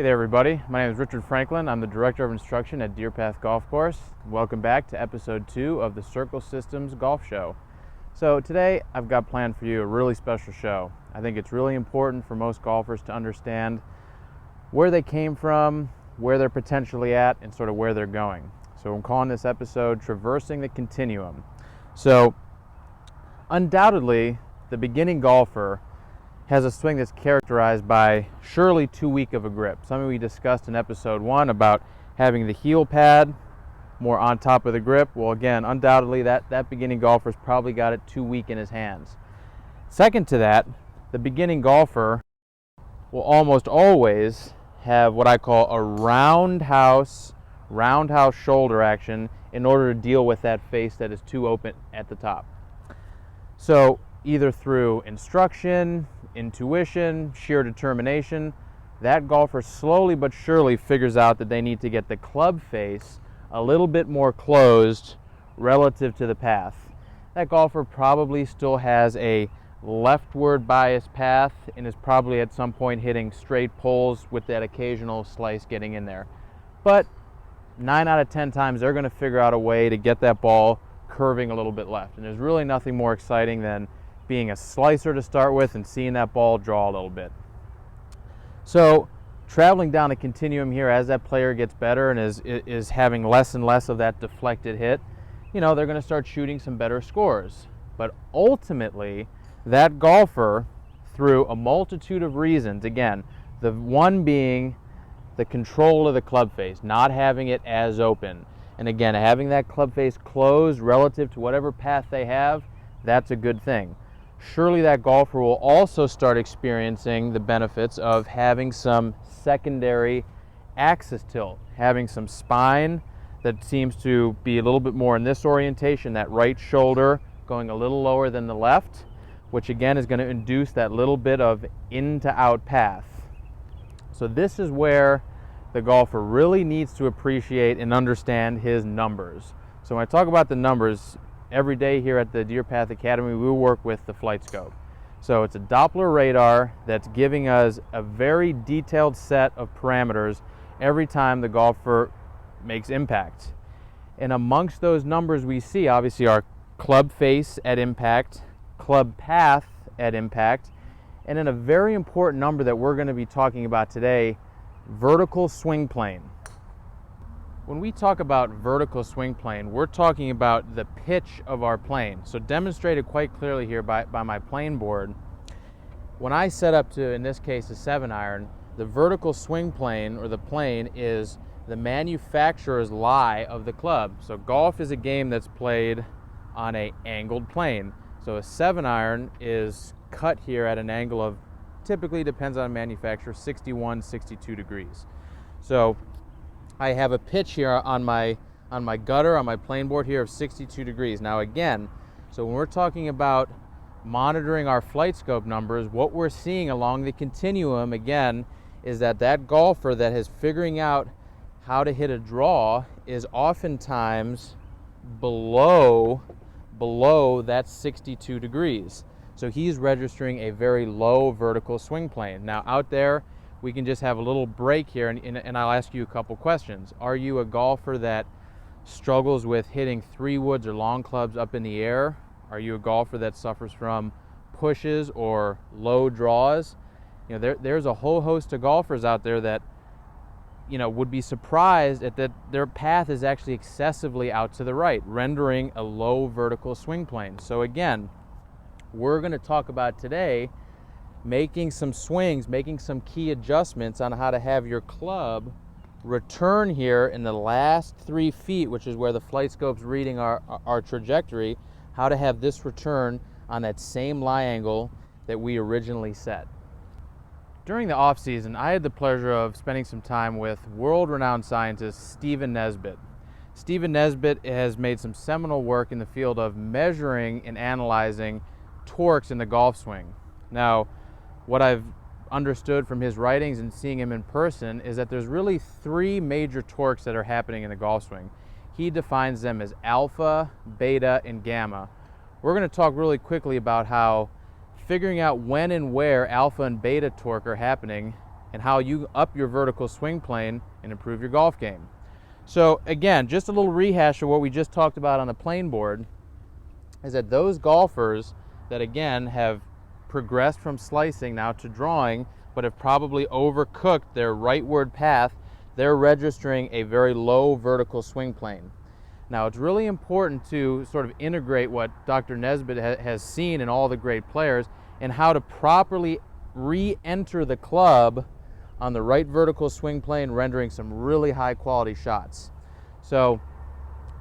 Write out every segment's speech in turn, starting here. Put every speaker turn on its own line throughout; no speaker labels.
there everybody, my name is Richard Franklin. I'm the Director of Instruction at Deer Path Golf Course. Welcome back to episode 2 of the Circle Systems Golf Show. So today I've got planned for you a really special show. I think it's really important for most golfers to understand where they came from, where they're potentially at, and sort of where they're going. So I'm calling this episode Traversing the Continuum. So undoubtedly the beginning golfer has a swing that's characterized by surely too weak of a grip. Something we discussed in episode 1 about having the heel pad more on top of the grip. Well, again, undoubtedly that beginning golfer's probably got it too weak in his hands. Second to that, the beginning golfer will almost always have what I call a roundhouse shoulder action in order to deal with that face that is too open at the top. So either through instruction, intuition, sheer determination, that golfer slowly but surely figures out that they need to get the club face a little bit more closed relative to the path. That golfer probably still has a leftward biased path and is probably at some point hitting straight pulls with that occasional slice getting in there. But 9 out of 10 times they're going to figure out a way to get that ball curving a little bit left. And there's really nothing more exciting than being a slicer to start with and seeing that ball draw a little bit. So traveling down a continuum here as that player gets better and is having less and less of that deflected hit, they're going to start shooting some better scores. But ultimately, that golfer, through a multitude of reasons, again, the one being the control of the club face, not having it as open, and again, having that club face closed relative to whatever path they have, that's a good thing. Surely that golfer will also start experiencing the benefits of having some secondary axis tilt, having some spine that seems to be a little bit more in this orientation, that right shoulder going a little lower than the left, which again is going to induce that little bit of in to out path. So this is where the golfer really needs to appreciate and understand his numbers. So when I talk about the numbers, every day here at the Deer Path Academy, we work with the flight scope. So it's a Doppler radar that's giving us a very detailed set of parameters every time the golfer makes impact. And amongst those numbers we see, obviously, our club face at impact, club path at impact, and then a very important number that we're going to be talking about today, vertical swing plane. When we talk about vertical swing plane, we're talking about the pitch of our plane. So demonstrated quite clearly here by my plane board. When I set up to, in this case, a 7-iron, the vertical swing plane, or the plane, is the manufacturer's lie of the club. So golf is a game that's played on an angled plane. So a 7-iron is cut here at an angle of, typically depends on manufacturer, 61, 62 degrees. So I have a pitch here on my gutter, on my plane board here of 62 degrees. Now again, so when we're talking about monitoring our flight scope numbers, what we're seeing along the continuum, again, is that golfer that is figuring out how to hit a draw is oftentimes below that 62 degrees. So he's registering a very low vertical swing plane. Now out there, we can just have a little break here and I'll ask you a couple questions. Are you a golfer that struggles with hitting 3-woods or long clubs up in the air? Are you a golfer that suffers from pushes or low draws? There's a whole host of golfers out there that would be surprised at that their path is actually excessively out to the right, rendering a low vertical swing plane. So again, we're going to talk about today making some swings, making some key adjustments on how to have your club return here in the last 3 feet, which is where the flight scope's reading our trajectory, how to have this return on that same lie angle that we originally set. During the off season, I had the pleasure of spending some time with world-renowned scientist Stephen Nesbitt. Stephen Nesbitt has made some seminal work in the field of measuring and analyzing torques in the golf swing. Now, what I've understood from his writings and seeing him in person is that there's really 3 major torques that are happening in the golf swing. He defines them as alpha, beta, and gamma. We're going to talk really quickly about how figuring out when and where alpha and beta torque are happening and how you up your vertical swing plane and improve your golf game. So again, just a little rehash of what we just talked about on the plane board is that those golfers that again have progressed from slicing now to drawing, but have probably overcooked their rightward path, they're registering a very low vertical swing plane. Now, it's really important to sort of integrate what Dr. Nesbitt has seen in all the great players and how to properly re-enter the club on the right vertical swing plane, rendering some really high quality shots. So,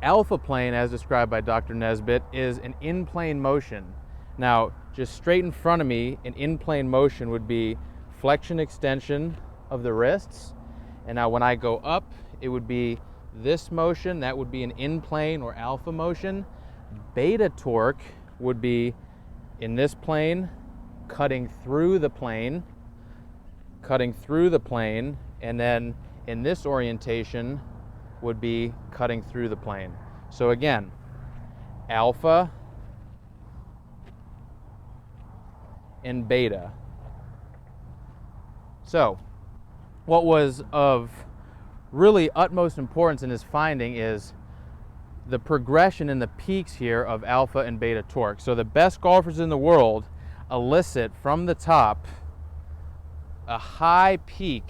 alpha plane, as described by Dr. Nesbitt, is an in-plane motion. Now, just straight in front of me, an in-plane motion would be flexion extension of the wrists. And now when I go up, it would be this motion. That would be an in-plane or alpha motion. Beta torque would be in this plane, cutting through the plane, and then in this orientation would be cutting through the plane. So again, alpha and beta. So, what was of really utmost importance in his finding is the progression in the peaks here of alpha and beta torque. So the best golfers in the world elicit from the top a high peak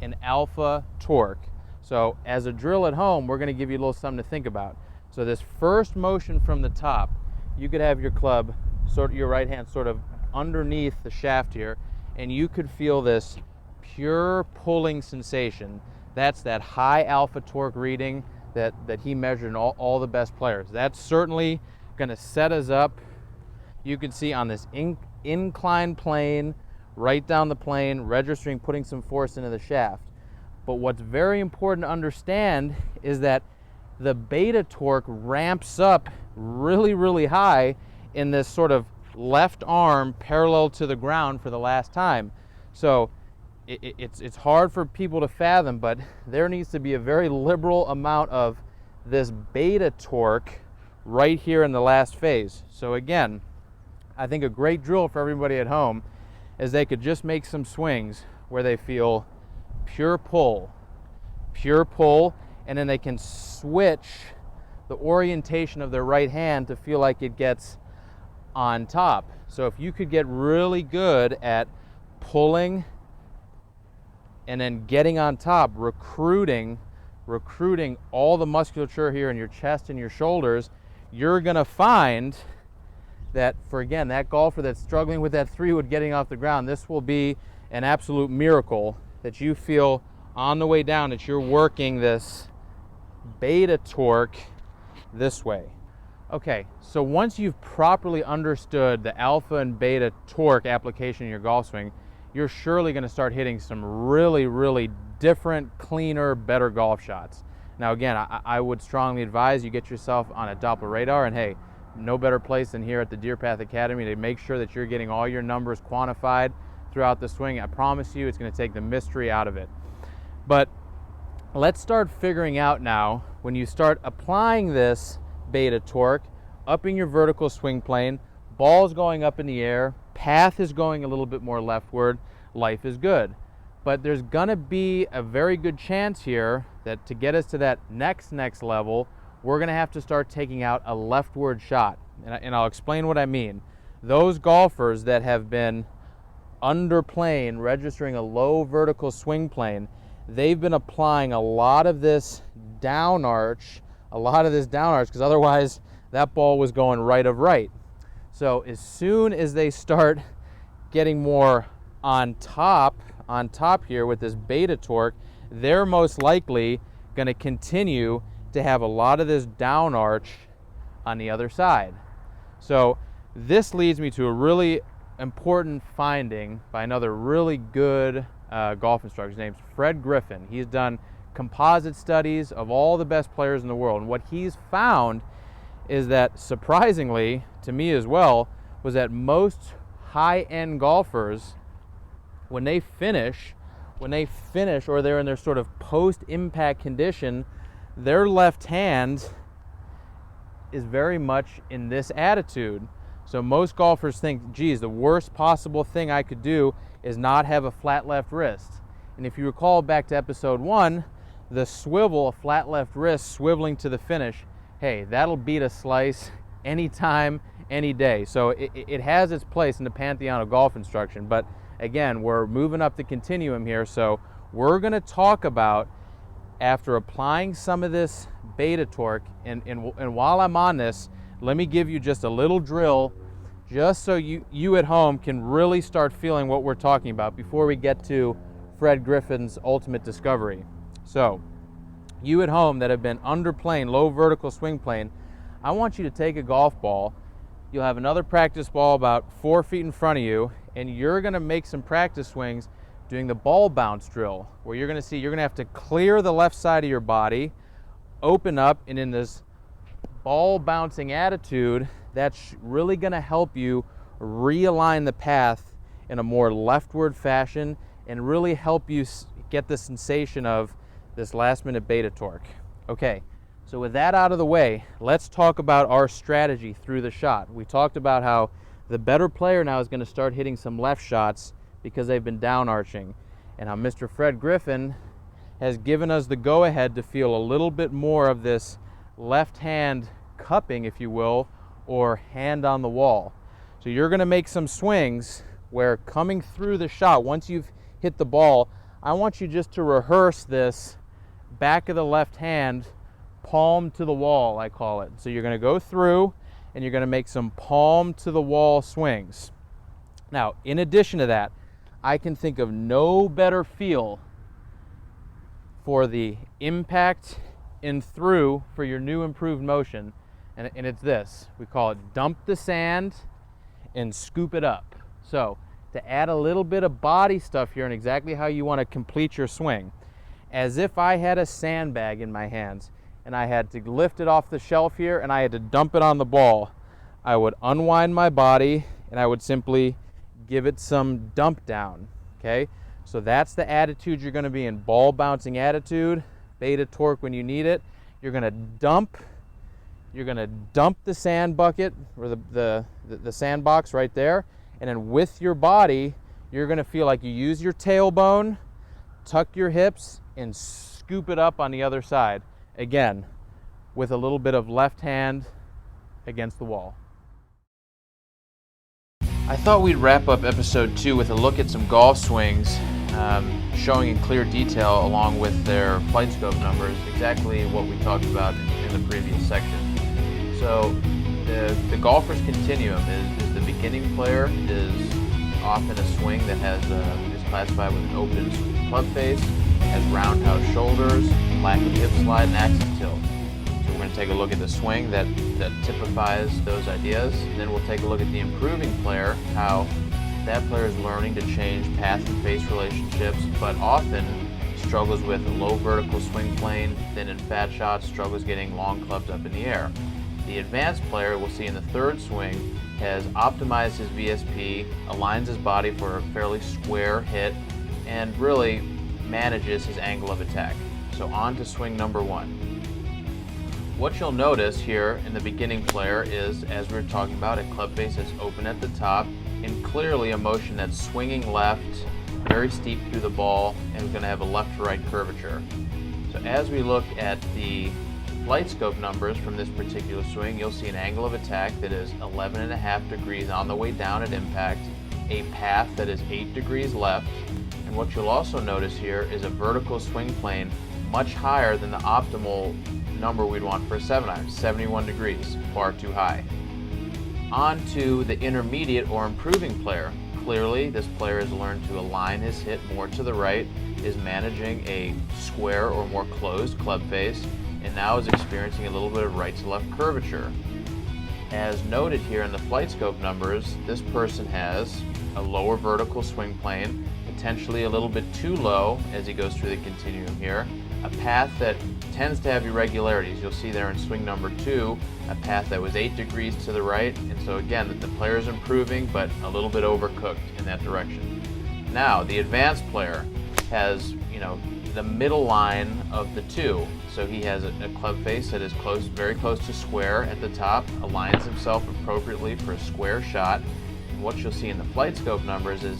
in alpha torque. So as a drill at home, we're going to give you a little something to think about. So this first motion from the top, you could have your club, sort of your right hand sort of underneath the shaft here, and you could feel this pure pulling sensation. That's that high alpha torque reading that he measured in all the best players. That's certainly going to set us up. You can see on this inclined plane, right down the plane, registering, putting some force into the shaft. But what's very important to understand is that the beta torque ramps up really, really high in this sort of left arm parallel to the ground for the last time. So it's hard for people to fathom, but there needs to be a very liberal amount of this beta torque right here in the last phase. So again, I think a great drill for everybody at home is they could just make some swings where they feel pure pull, and then they can switch the orientation of their right hand to feel like it gets on top. So if you could get really good at pulling and then getting on top, recruiting all the musculature here in your chest and your shoulders, you're gonna find that for, again, that golfer that's struggling with that 3-wood getting off the ground, this will be an absolute miracle that you feel on the way down that you're working this beta torque this way. Okay, so once you've properly understood the alpha and beta torque application in your golf swing, you're surely going to start hitting some really, really different, cleaner, better golf shots. Now again, I would strongly advise you get yourself on a Doppler radar, and hey, no better place than here at the Deer Path Academy to make sure that you're getting all your numbers quantified throughout the swing. I promise you it's going to take the mystery out of it. But let's start figuring out now, when you start applying this beta torque, upping your vertical swing plane, ball's going up in the air, path is going a little bit more leftward, life is good. But there's gonna be a very good chance here that to get us to that next level, we're gonna have to start taking out a leftward shot. And I'll explain what I mean. Those golfers that have been underplaying, registering a low vertical swing plane, they've been applying a lot of this down arch, because otherwise that ball was going right of right. So as soon as they start getting more on top here with this beta torque, they're most likely going to continue to have a lot of this down arch on the other side. So this leads me to a really important finding by another really good golf instructor. His name's Fred Griffin. He's done composite studies of all the best players in the world, and what he's found is that, surprisingly to me as well, was that most high-end golfers, when they finish or they're in their sort of post-impact condition, their left hand is very much in this attitude. So most golfers think, geez, the worst possible thing I could do is not have a flat left wrist. And if you recall back to episode 1, the swivel, a flat left wrist swiveling to the finish, hey, that'll beat a slice anytime, any day. So it has its place in the pantheon of golf instruction. But again, we're moving up the continuum here. So we're going to talk about, after applying some of this beta torque, and while I'm on this, let me give you just a little drill just so you at home can really start feeling what we're talking about before we get to Fred Griffin's ultimate discovery. So, you at home that have been underplaying low vertical swing plane, I want you to take a golf ball. You'll have another practice ball about 4 feet in front of you, and you're going to make some practice swings doing the ball bounce drill, where you're going to have to clear the left side of your body, open up, and in this ball bouncing attitude, that's really going to help you realign the path in a more leftward fashion and really help you get the sensation of this last minute beta torque. Okay, so with that out of the way, let's talk about our strategy through the shot. We talked about how the better player now is going to start hitting some left shots because they've been down arching, and how Mr. Fred Griffin has given us the go-ahead to feel a little bit more of this left hand cupping, if you will, or hand on the wall. So you're going to make some swings where, coming through the shot, once you've hit the ball, I want you just to rehearse this back of the left hand, palm to the wall, I call it. So you're going to go through and you're going to make some palm to the wall swings. Now, in addition to that, I can think of no better feel for the impact and through for your new improved motion, and it's this. We call it dump the sand and scoop it up. So to add a little bit of body stuff here and exactly how you want to complete your swing, as if I had a sandbag in my hands and I had to lift it off the shelf here and I had to dump it on the ball, I would unwind my body and I would simply give it some dump down. Okay, so that's the attitude you're going to be in. Ball bouncing attitude, beta torque when you need it. You're going to dump the sand bucket, or the sandbox right there, and then with your body, you're going to feel like you use your tailbone, tuck your hips, and scoop it up on the other side. Again, with a little bit of left hand against the wall. I thought we'd wrap up episode 2 with a look at some golf swings, showing in clear detail, along with their flight scope numbers, exactly what we talked about in the previous section. So the golfer's continuum is the beginning player is often a swing that is classified with an open club face, has roundhouse shoulders, lack of hip slide, and accent tilt. So we're going to take a look at the swing that typifies those ideas, and then we'll take a look at the improving player, how that player is learning to change path and face relationships, but often struggles with a low vertical swing plane, thin and fat shots, struggles getting long clubs up in the air. The advanced player, we'll see in the third swing, has optimized his VSP, aligns his body for a fairly square hit, and really manages his angle of attack. So on to swing number 1. What you'll notice here in the beginning player is, as we were talking about, a club face that's open at the top, and clearly a motion that's swinging left, very steep through the ball, and is going to have a left to right curvature. So as we look at the flight scope numbers from this particular swing, you'll see an angle of attack that is 11.5 degrees on the way down at impact, a path that is 8 degrees left, and what you'll also notice here is a vertical swing plane much higher than the optimal number we'd want for a 7-iron, 71 degrees, far too high. On to the intermediate or improving player. Clearly, this player has learned to align his hit more to the right, is managing a square or more closed club face, and now is experiencing a little bit of right to left curvature. As noted here in the flight scope numbers, this person has a lower vertical swing plane, potentially a little bit too low as he goes through the continuum here, a path that tends to have irregularities. You'll see there in swing number 2, a path that was 8 degrees to the right, and so again, the player is improving, but a little bit overcooked in that direction. Now, the advanced player has, the middle line of the two. So he has a club face that is very close to square at the top, aligns himself appropriately for a square shot. And what you'll see in the flight scope numbers is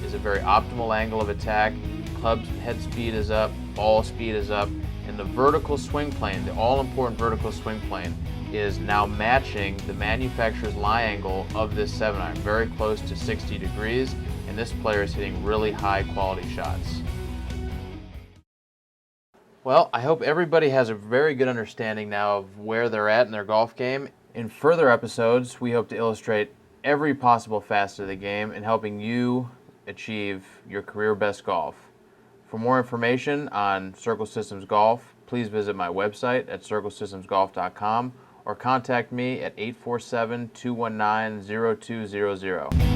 is a very optimal angle of attack. Club head speed is up, ball speed is up, and the vertical swing plane, the all-important vertical swing plane, is now matching the manufacturer's lie angle of this 7-iron, very close to 60 degrees, and this player is hitting really high quality shots. Well, I hope everybody has a very good understanding now of where they're at in their golf game. In further episodes, we hope to illustrate every possible facet of the game and helping you achieve your career best golf. For more information on Circle Systems Golf, please visit my website at circlesystemsgolf.com or contact me at 847-219-0200.